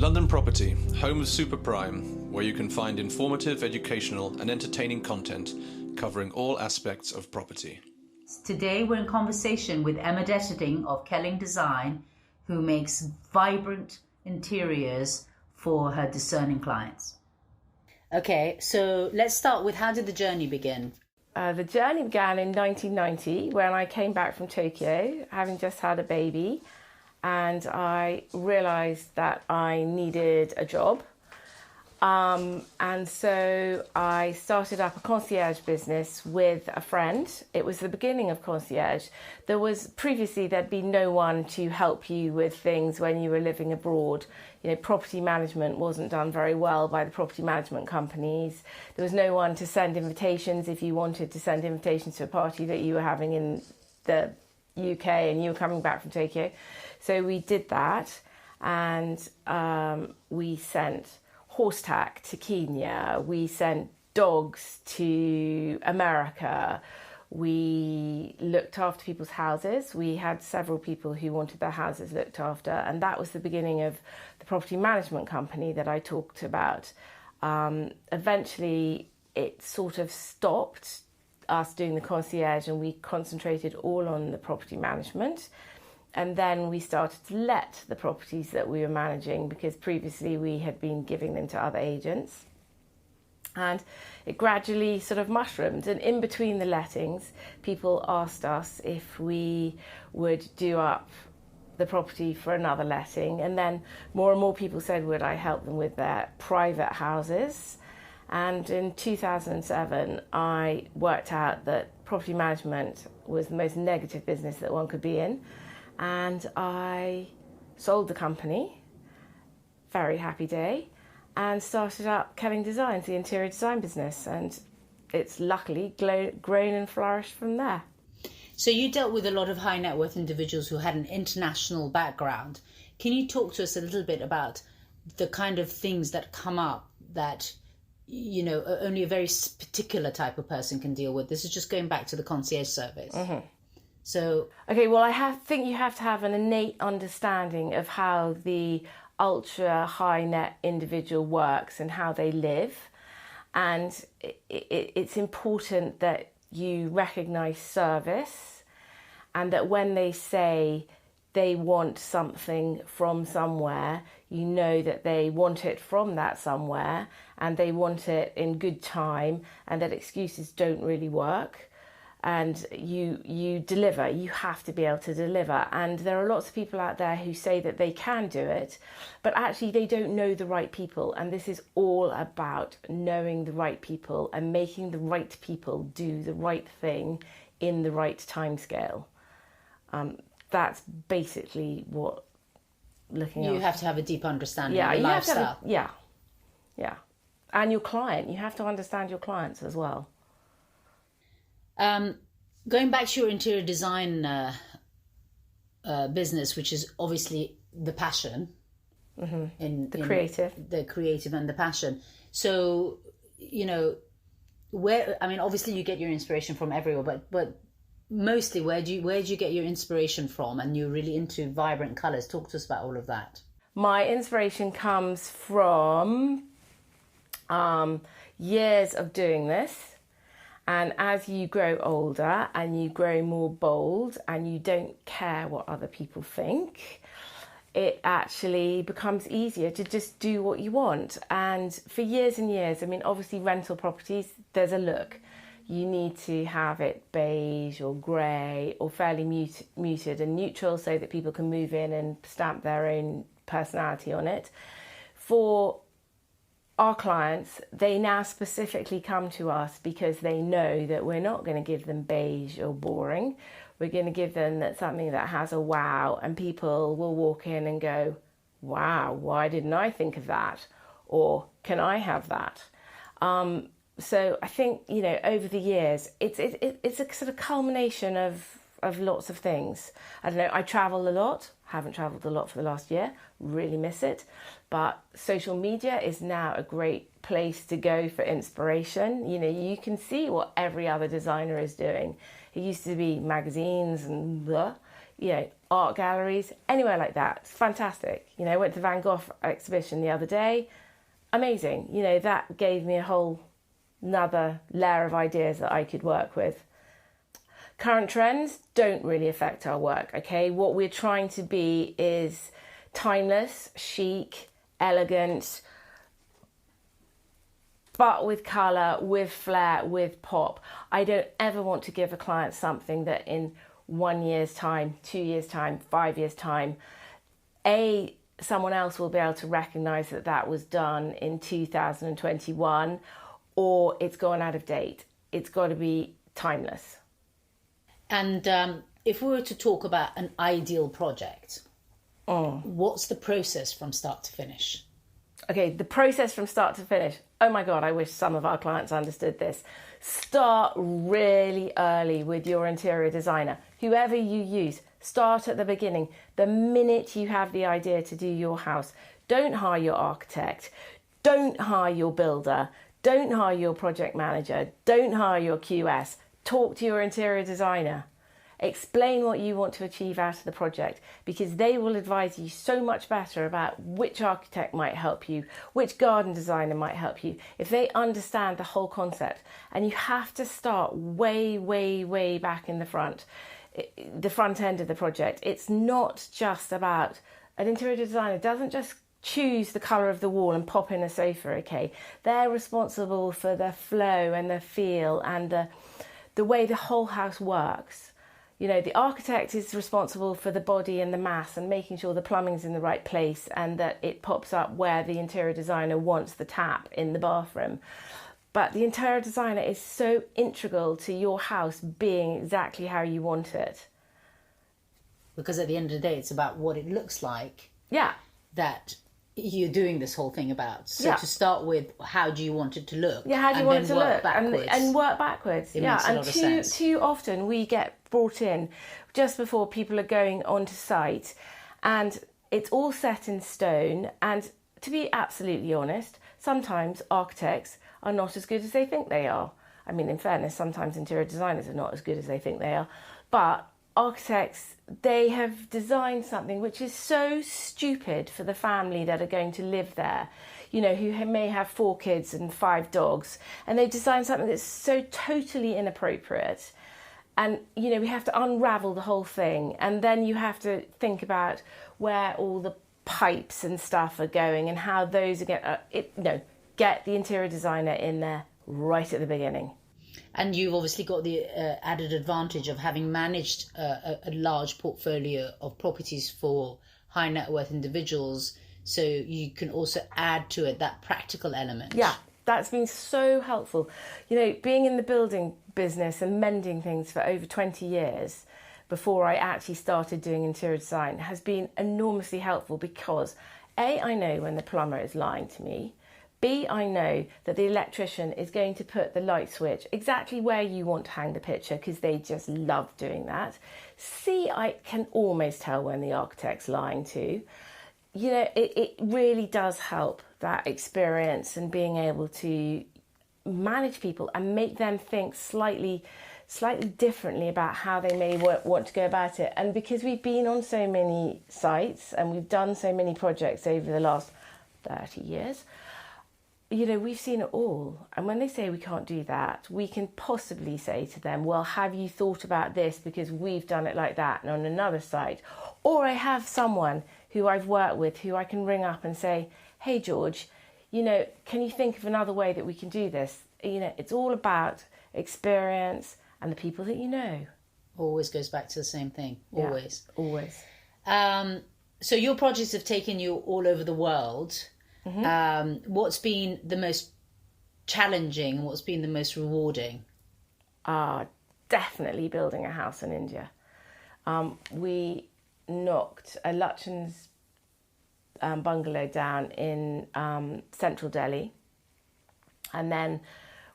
London Property, home of Super Prime, where you can find informative, educational and entertaining content covering all aspects of property. Today we're in conversation with Emma Deterding of Kelling Design, who makes vibrant interiors for her discerning clients. Okay, so let's start with, how did the journey begin? The journey began in 1990 when I came back from Tokyo, having just had a baby, and I realised that I needed a job. And so I started up a concierge business with a friend. It was the beginning of concierge. There'd been no one to help you with things when you were living abroad. You know, property management wasn't done very well by the property management companies. There was no one to send invitations if you wanted to send invitations to a party that you were having in the UK and you were coming back from Tokyo. So we did that, and we sent horse tack to Kenya, we sent dogs to America, we looked after people's houses. We had several people who wanted their houses looked after, and that was the beginning of the property management company that I talked about. Eventually it sort of stopped us doing the concierge and we concentrated all on the property management. And then we started to let the properties that we were managing, because previously we had been giving them to other agents. And it gradually sort of mushroomed. And in between the lettings, people asked us if we would do up the property for another letting. And then more and more people said, would I help them with their private houses? And in 2007, I worked out that property management was the most negative business that one could be in. And I sold the company, very happy day, and started up Kelling Designs, the interior design business. And it's luckily grown and flourished from there. So you dealt with a lot of high net worth individuals who had an international background. Can you talk to us a little bit about the kind of things that come up that, you know, only a very particular type of person can deal with? This is just going back to the concierge service. Mm-hmm. So, okay, well, I think you have to have an innate understanding of how the ultra high net individual works and how they live. And it's important that you recognise service, and that when they say they want something from somewhere, you know that they want it from that somewhere, and they want it in good time, and that excuses don't really work. And you deliver. You have to be able to deliver. And there are lots of people out there who say that they can do it, but actually they don't know the right people. And this is all about knowing the right people and making the right people do the right thing in the right timescale. That's basically what looking at. You have to have a deep understanding of the lifestyle. Yeah. And your client. You have to understand your clients as well. Going back to your interior design business, which is obviously the passion, mm-hmm. the creative and the passion. So, you know, obviously you get your inspiration from everywhere, but mostly where do you get your inspiration from? And you're really into vibrant colours. Talk to us about all of that. My inspiration comes from years of doing this. And as you grow older and you grow more bold and you don't care what other people think, it actually becomes easier to just do what you want. And for years and years, I mean, obviously rental properties, there's a look. You need to have it beige or grey or fairly muted and neutral so that people can move in and stamp their own personality on it. For our clients, they now specifically come to us because they know that we're not going to give them beige or boring. We're going to give them something that has a wow, and people will walk in and go, wow, why didn't I think of that? Or can I have that? So I think, you know, over the years, it's a sort of culmination of lots of things. I don't know, I travel a lot, haven't travelled a lot for the last year, really miss it. But social media is now a great place to go for inspiration. You know, you can see what every other designer is doing. It used to be magazines and blah. art galleries, anywhere like that. It's fantastic. I went to Van Gogh exhibition the other day. Amazing. That gave me a whole another layer of ideas that I could work with. Current trends don't really affect our work, okay? What we're trying to be is timeless, chic, elegant, but with colour, with flair, with pop. I don't ever want to give a client something that in 1 year's time, 2 years' time, 5 years' time, someone else will be able to recognise that was done in 2021, or it's gone out of date. It's got to be timeless. And if we were to talk about an ideal project, what's the process from start to finish? Okay, the process from start to finish. Oh my God, I wish some of our clients understood this. Start really early with your interior designer. Whoever you use, start at the beginning. The minute you have the idea to do your house, don't hire your architect, don't hire your builder, don't hire your project manager, don't hire your QS. Talk to your interior designer. Explain what you want to achieve out of the project, because they will advise you so much better about which architect might help you, which garden designer might help you, if they understand the whole concept. And you have to start way, way, way back in the front end of the project. It's not just about, an interior designer doesn't just choose the colour of the wall and pop in a sofa, okay? They're responsible for the flow and the feel and the way the whole house works. The architect is responsible for the body and the mass and making sure the plumbing's in the right place and that it pops up where the interior designer wants the tap in the bathroom. But the interior designer is so integral to your house being exactly how you want it. Because at the end of the day, it's about what it looks like. Yeah. That you're doing this whole thing about. So to start with, how do you want it to look? Yeah, how do you want it to look? Backwards. And work backwards. It makes a lot of sense. Too often we get brought in just before people are going onto site, and it's all set in stone. And to be absolutely honest, sometimes architects are not as good as they think they are. I mean, in fairness, sometimes interior designers are not as good as they think they are. But architects, they have designed something which is so stupid for the family that are going to live there, who may have 4 kids and 5 dogs, and they've designed something that's so totally inappropriate. And, we have to unravel the whole thing, and then you have to think about where all the pipes and stuff are going and how those are get the interior designer in there right at the beginning. And you've obviously got the added advantage of having managed a large portfolio of properties for high net worth individuals. So you can also add to it that practical element. Yeah, that's been so helpful. Being in the building business and mending things for over 20 years before I actually started doing interior design has been enormously helpful, because A, I know when the plumber is lying to me. B, I know that the electrician is going to put the light switch exactly where you want to hang the picture, because they just love doing that. C, I can almost tell when the architect's lying too. It really does help, that experience and being able to manage people and make them think slightly differently about how they may want to go about it. And because we've been on so many sites and we've done so many projects over the last 30 years, we've seen it all. And when they say we can't do that, we can possibly say to them, well, have you thought about this? Because we've done it like that and on another site. Or I have someone who I've worked with who I can ring up and say, hey, George, can you think of another way that we can do this? It's all about experience and the people that you know. Always goes back to the same thing. Always. Yeah, always. So your projects have taken you all over the world. Mm-hmm. What's been the most challenging and what's been the most rewarding? Definitely building a house in India. We knocked a Lutyens bungalow down in central Delhi, and then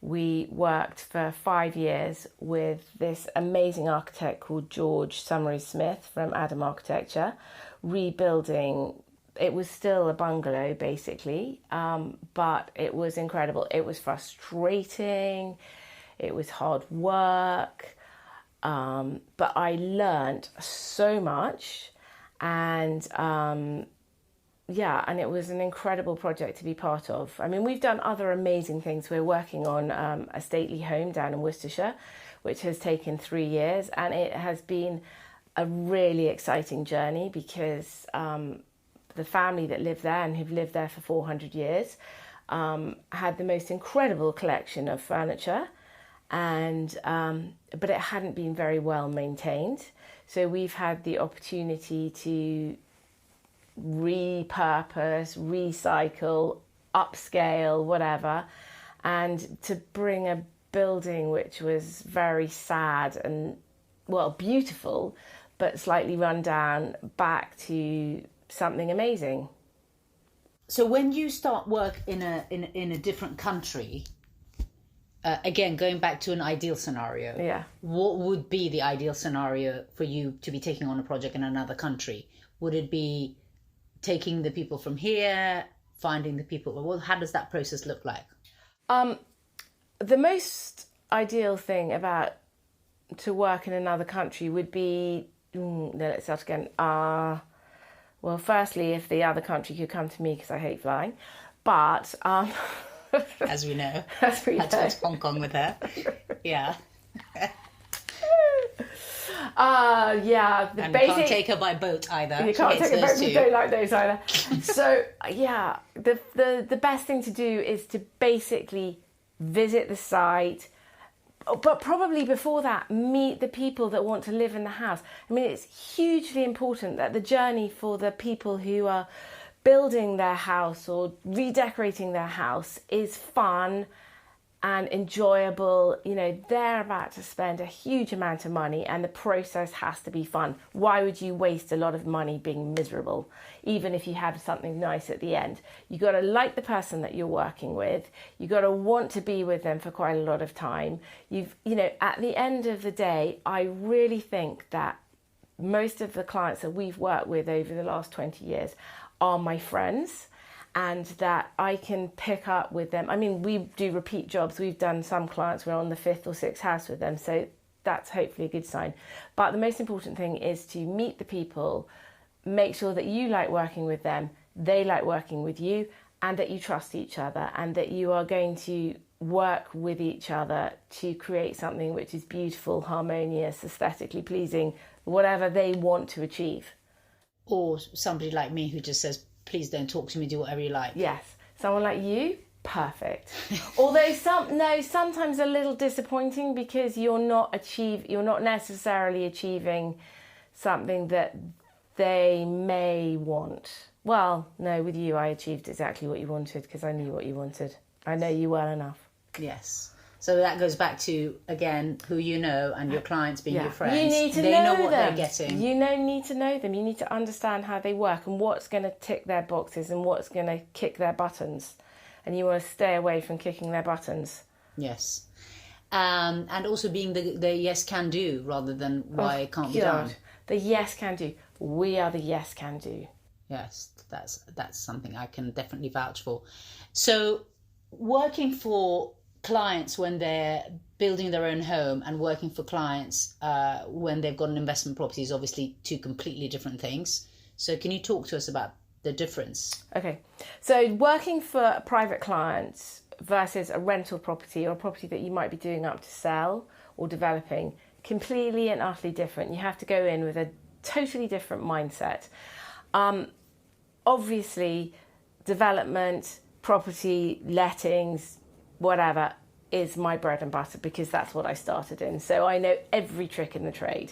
we worked for 5 years with this amazing architect called George Summery Smith from Adam Architecture, rebuilding. It was still a bungalow, basically, but it was incredible. It was frustrating. It was hard work. But I learned so much, and and it was an incredible project to be part of. I mean, we've done other amazing things. We're working on a stately home down in Worcestershire, which has taken 3 years, and it has been a really exciting journey because the family that lived there and who've lived there for 400 years had the most incredible collection of furniture, and but it hadn't been very well maintained. So we've had the opportunity to repurpose, recycle, upscale, whatever, and to bring a building which was very sad and, well, beautiful, but slightly run down, back to something amazing. So when you start work in a different country, again, going back to an ideal scenario, what would be the ideal scenario for you to be taking on a project in another country? Would it be taking the people from here, finding the people? Well, how does that process look like? The most ideal thing about to work in another country would be, let's start again. Well, firstly, if the other country could come to me, because I hate flying, but as we know, I went to Hong Kong with her. Yeah. And you can't take her by boat either. You can't take her by boat. You don't like those either. So the best thing to do is to basically visit the site, but probably before that, meet the people that want to live in the house. I mean, it's hugely important that the journey for the people who are building their house or redecorating their house is fun and enjoyable. You know, they're about to spend a huge amount of money and the process has to be fun. Why would you waste a lot of money being miserable, even if you have something nice at the end? You got to like the person that you're working with. You got to want to be with them for quite a lot of time. At the end of the day, I really think that most of the clients that we've worked with over the last 20 years are my friends, and that I can pick up with them. I mean, we do repeat jobs. We've done some clients, we're on the 5th or 6th house with them. So that's hopefully a good sign. But the most important thing is to meet the people, make sure that you like working with them, they like working with you, and that you trust each other, and that you are going to work with each other to create something which is beautiful, harmonious, aesthetically pleasing, whatever they want to achieve. Or somebody like me who just says, please don't talk to me, do whatever you like. Yes. Someone like you, perfect. Although sometimes a little disappointing because you're not necessarily achieving something that they may want. Well, no, with you I achieved exactly what you wanted because I knew what you wanted. I know you well enough. Yes. So that goes back to, again, who you know and your clients being your friends. You need to they know what them. They're getting. You need to know them. You need to understand how they work and what's going to tick their boxes and what's going to kick their buttons. And you want to stay away from kicking their buttons. Yes. And also being the yes can do rather than why it can't be done. The yes can do. We are the yes can do. Yes, that's something I can definitely vouch for. So working for clients when they're building their own home and working for clients when they've got an investment property is obviously two completely different things. So can you talk to us about the difference? Okay. So working for private clients versus a rental property or a property that you might be doing up to sell or developing, completely and utterly different. You have to go in with a totally different mindset. Obviously, development, property, lettings, whatever is my bread and butter because that's what I started in. So I know every trick in the trade.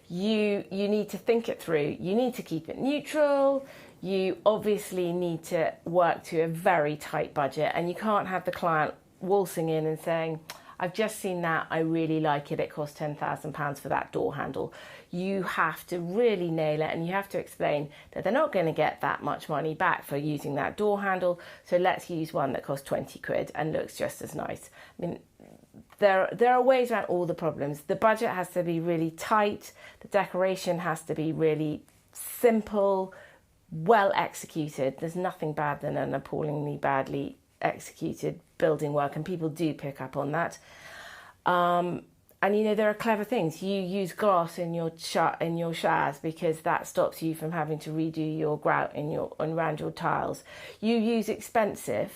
You need to think it through. You need to keep it neutral. You obviously need to work to a very tight budget, and you can't have the client waltzing in and saying, I've just seen that, I really like it, it costs £10,000 for that door handle. You have to really nail it, and you have to explain that they're not going to get that much money back for using that door handle, so let's use one that costs 20 quid and looks just as nice. I mean, there are ways around all the problems. The budget has to be really tight, the decoration has to be really simple, well executed. There's nothing bad than an appallingly badly executed building work, and people do pick up on that. And And there are clever things. You use glass in your showers because that stops you from having to redo your grout around your tiles. You use expensive,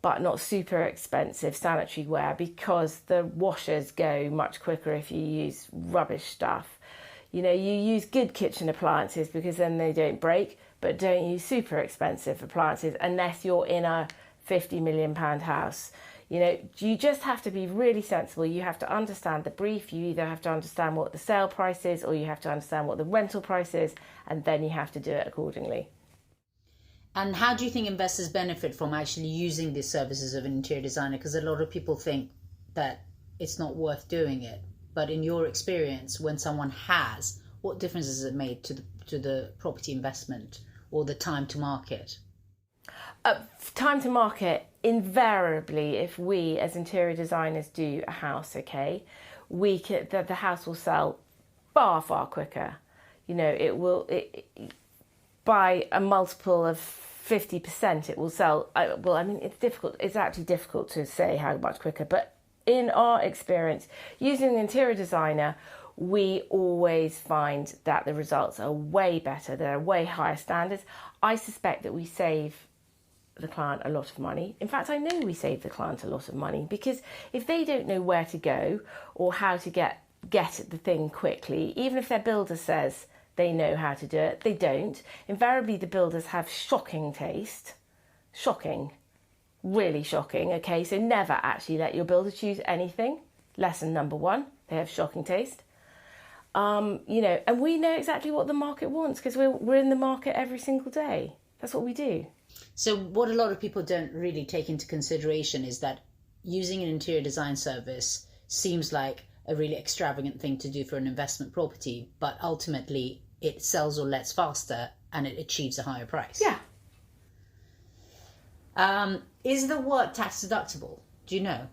but not super expensive sanitary ware because the washers go much quicker if you use rubbish stuff. You use good kitchen appliances because then they don't break, but don't use super expensive appliances unless you're in a £50 million house. You just have to be really sensible. You have to understand the brief. You either have to understand what the sale price is or you have to understand what the rental price is, and then you have to do it accordingly. And how do you think investors benefit from actually using the services of an interior designer? Because a lot of people think that it's not worth doing it. But in your experience, when someone has, what difference has it made to the property investment or the time to market? Time to market, invariably, if we as interior designers do a house, the house will sell far, far quicker. It will, by a multiple of 50%, it will sell. It's difficult. It's actually difficult to say how much quicker. But in our experience, using an interior designer, we always find that the results are way better. They're way higher standards. I suspect that we save the client a lot of money. In fact, I know we save the client a lot of money because if they don't know where to go or how to get at the thing quickly, even if their builder says they know how to do it, they don't. Invariably, the builders have shocking taste. Shocking. Really shocking. Okay, so never actually let your builder choose anything. Lesson number 1, they have shocking taste. And we know exactly what the market wants because we're in the market every single day. That's what we do. So what a lot of people don't really take into consideration is that using an interior design service seems like a really extravagant thing to do for an investment property, but ultimately it sells or lets faster and it achieves a higher price. Yeah. Is the work tax deductible? Do you know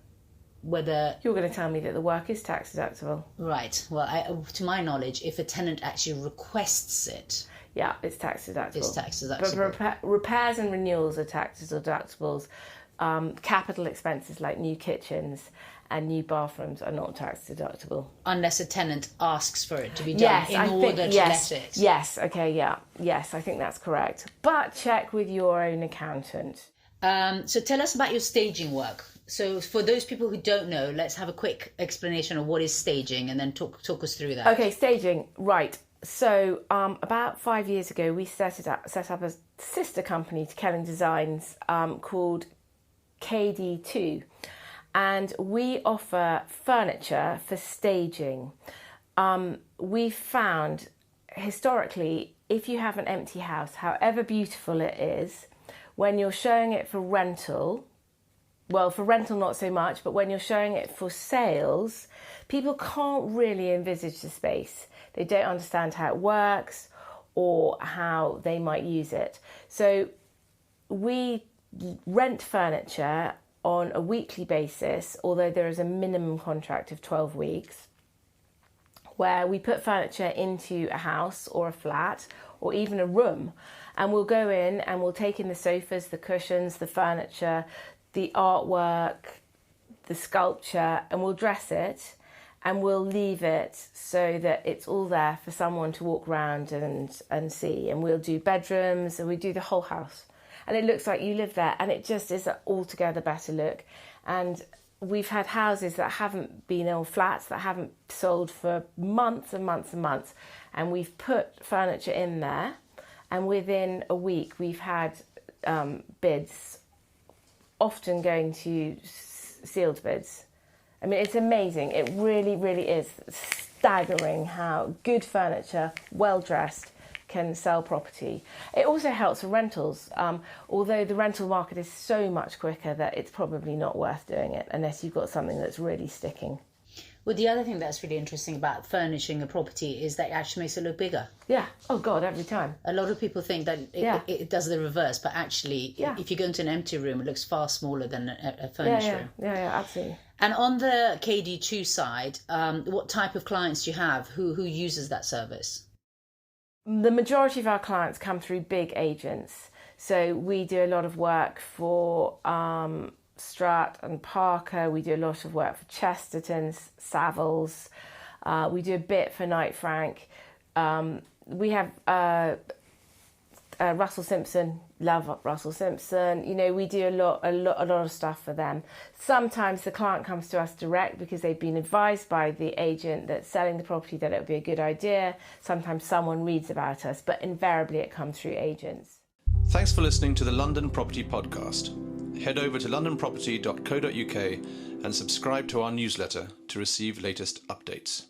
whether... You're going to tell me that the work is tax deductible. Right. Well, to my knowledge, if a tenant actually requests it... Yeah, it's tax deductible. It's tax deductible. But repairs and renewals are tax deductibles. Capital expenses like new kitchens and new bathrooms are not tax deductible. Unless a tenant asks for it to be done to let it. Yes, okay, yeah. Yes, I think that's correct. But check with your own accountant. So tell us about your staging work. So for those people who don't know, let's have a quick explanation of what is staging and then talk us through that. Okay, staging, right. So about 5 years ago, we set up a sister company to Kelling Designs called KD2. And we offer furniture for staging. We found historically, if you have an empty house, however beautiful it is, when you're showing it for rental, well, for rental not so much, but when you're showing it for sales, people can't really envisage the space. They don't understand how it works or how they might use it. So we rent furniture on a weekly basis, although there is a minimum contract of 12 weeks, where we put furniture into a house or a flat or even a room, and we'll go in and we'll take in the sofas, the cushions, the furniture, the artwork, the sculpture, and we'll dress it and we'll leave it so that it's all there for someone to walk around and see. And we'll do bedrooms and we do the whole house. And it looks like you live there, and it just is an altogether better look. And we've had houses that haven't been, or flats that haven't sold for months and months and months. And we've put furniture in there, and within a week we've had bids, often going to sealed bids. I mean, it's amazing. It really, really is staggering how good furniture, well dressed, can sell property. It also helps for rentals, although the rental market is so much quicker that it's probably not worth doing it unless you've got something that's really sticking. Well, the other thing that's really interesting about furnishing a property is that it actually makes it look bigger. Yeah. Oh, God, every time. A lot of people think that it does the reverse, but actually, if you go into an empty room, it looks far smaller than a furnished room. Yeah, absolutely. And on the KD2 side, what type of clients do you have? Who uses that service? The majority of our clients come through big agents. So we do a lot of work for Strutt and Parker. We do a lot of work for Chesterton's, Savills. We do a bit for Knight Frank. We have Russell Simpson. Love Russell Simpson. You know, we do a lot of stuff for them. Sometimes the client comes to us direct because they've been advised by the agent that's selling the property that it would be a good idea. Sometimes someone reads about us, but invariably it comes through agents. Thanks for listening to the London Property Podcast. Head over to londonproperty.co.uk and subscribe to our newsletter to receive latest updates.